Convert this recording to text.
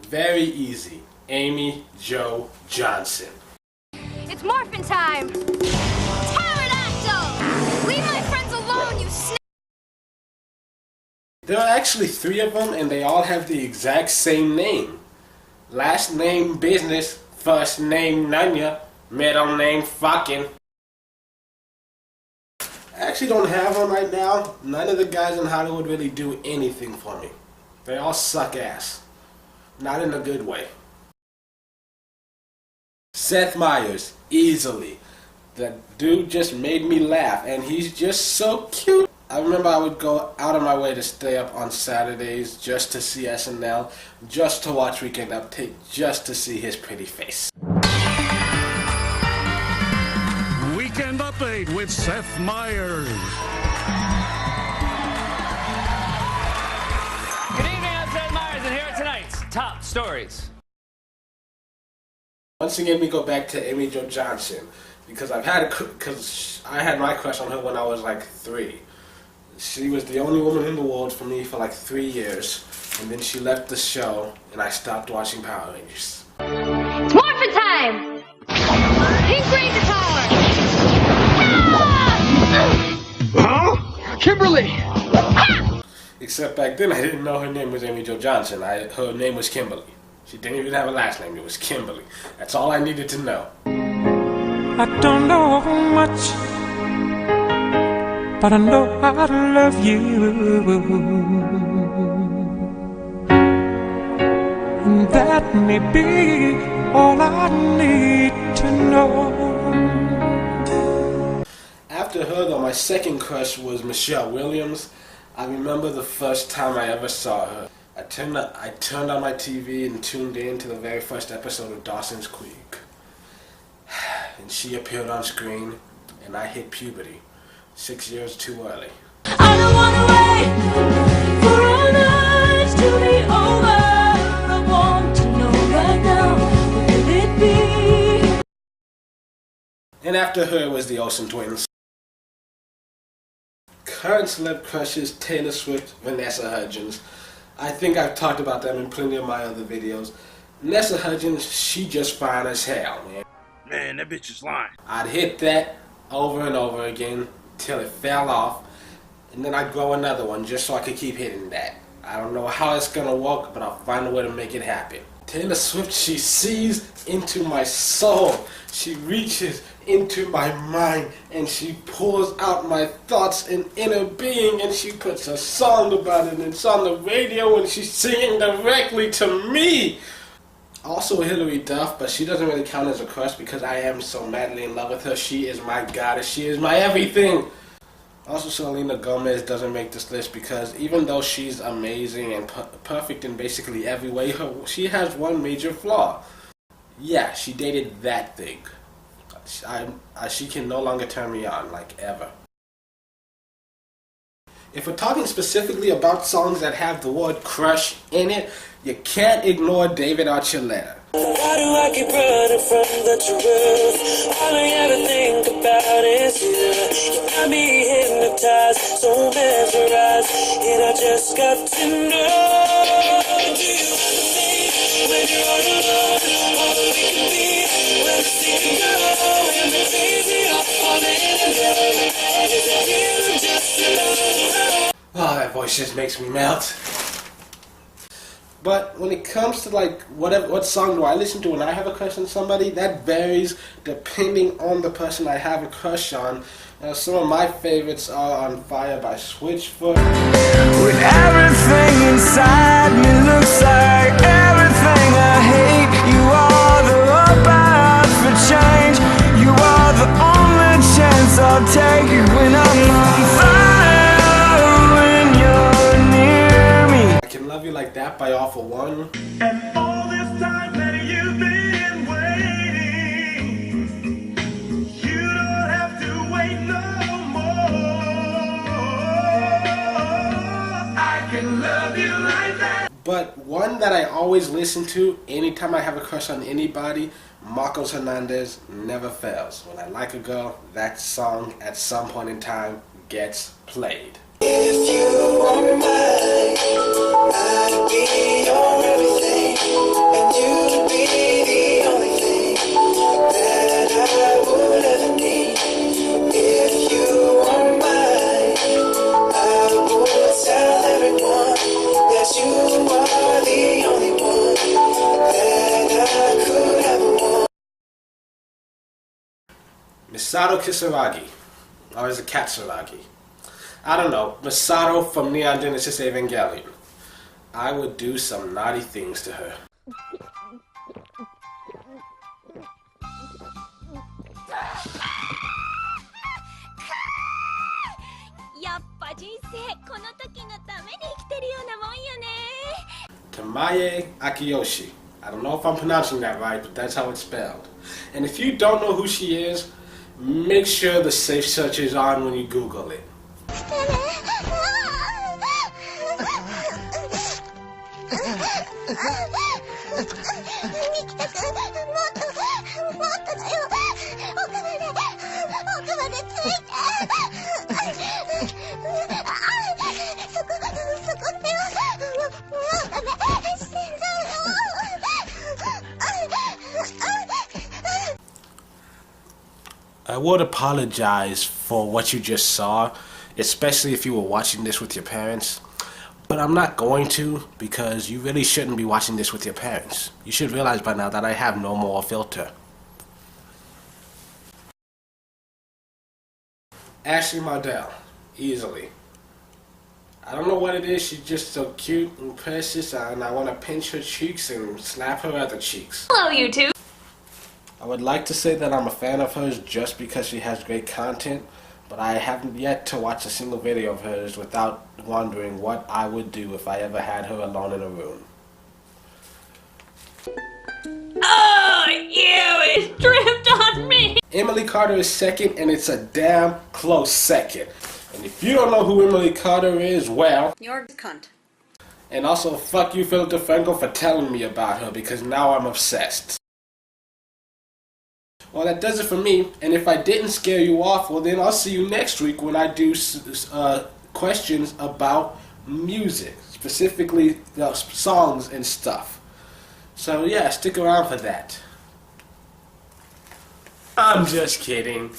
Very easy. Amy Jo Johnson. It's morphin' time! Pterodactyl! Leave my friends alone, you snake! There are actually 3 of them, and they all have the exact same name. Last name Business, first name Nunya, middle name Fucking. I actually don't have one right now. None of the guys in Hollywood really do anything for me. They all suck ass. Not in a good way. Seth Meyers, easily. That dude just made me laugh, and he's just so cute. I remember I would go out of my way to stay up on Saturdays just to see SNL, just to watch Weekend Update, just to see his pretty face. Weekend Update with Seth Meyers. Good evening, I'm Seth Meyers, and here are tonight's top stories. Once again, we go back to Amy Jo Johnson, because I had my crush on her when I was like 3. She was the only woman in the world for me for like 3 years, and then she left the show, and I stopped watching Power Rangers. It's morphin' time! Pink Ranger power! Huh? Kimberly! Except back then I didn't know her name was Amy Jo Johnson. Her name was Kimberly. She didn't even have a last name. It was Kimberly. That's all I needed to know. I don't know much, but I know how to love you, and that may be all I need to know. After her, though, my second crush was Michelle Williams. I remember the first time I ever saw her. I turned on my TV and tuned in to the very first episode of Dawson's Creek. And she appeared on screen, and I hit puberty. 6 years too early. I don't wanna wait for our lives to be over. I want to know right now, will it be? And after her, it was the Olsen twins. Current celeb crushes: Taylor Swift, Vanessa Hudgens. I think I've talked about them in plenty of my other videos. Vanessa Hudgens, she just fine as hell, man. Man, that bitch is lying. I'd hit that over and over again till it fell off, and then I'd grow another one just so I could keep hitting that. I don't know how it's gonna work, but I'll find a way to make it happen. Taylor Swift, she sees into my soul. She reaches into my mind, and she pours out my thoughts and inner being, and she puts a song about it, and it's on the radio, and she's singing directly to me. Also Hilary Duff, but she doesn't really count as a crush because I am so madly in love with her. She is my goddess. She is my everything. Also, Selena Gomez doesn't make this list because even though she's amazing and perfect in basically every way, she has one major flaw. Yeah, she dated that thing. She can no longer turn me on, like, ever. If we're talking specifically about songs that have the word crush in it, you can't ignore David Archuleta. Why do I keep running from the truth? All I ever think about is you. You got me hypnotized, so mesmerized, and I just got to know. Do you ever think when you're all alone, all that we can be, where the sea can go, and the crazy all in love, is it you just alone? Oh, that voice just makes me melt. But when it comes to like what song do I listen to when I have a crush on somebody, that varies depending on the person I have a crush on. Some of my favorites are On Fire by Switchfoot. When everything inside me looks like everything I hate, you are the hope I have for change. You are the only chance I'll take when I'm on fire, when you're near me. I Can Love You Like That by All For One. And all this time that you've been waiting, you don't have to wait no more. I can love you like that. But one that I always listen to anytime I have a crush on anybody, Marcos Hernandez, Never Fails. When I like a girl, that song at some point in time gets played. If you are mine, I'll be your everything. Masato Kisaragi. Or is it Katsuragi? I don't know. Masato from Neon Genesis Evangelion. I would do some naughty things to her. Tamaye Akiyoshi. I don't know if I'm pronouncing that right, but that's how it's spelled. And if you don't know who she is, make sure the safe search is on when you Google it. I would apologize for what you just saw, especially if you were watching this with your parents. But I'm not going to, because you really shouldn't be watching this with your parents. You should realize by now that I have no more filter. Ashley Mardell, easily. I don't know what it is, she's just so cute and precious, and I want to pinch her cheeks and slap her other cheeks. Hello, YouTube. I would like to say that I'm a fan of hers just because she has great content, but I haven't yet to watch a single video of hers without wondering what I would do if I ever had her alone in a room. Oh, it dripped on me. Emily Carter is second, and it's a damn close second. And if you don't know who Emily Carter is, well... You're a cunt. And also, fuck you, Philip DeFranco, for telling me about her, because now I'm obsessed. Well, that does it for me, and if I didn't scare you off, well then I'll see you next week when I do questions about music, specifically songs and stuff. So yeah, stick around for that. I'm just kidding.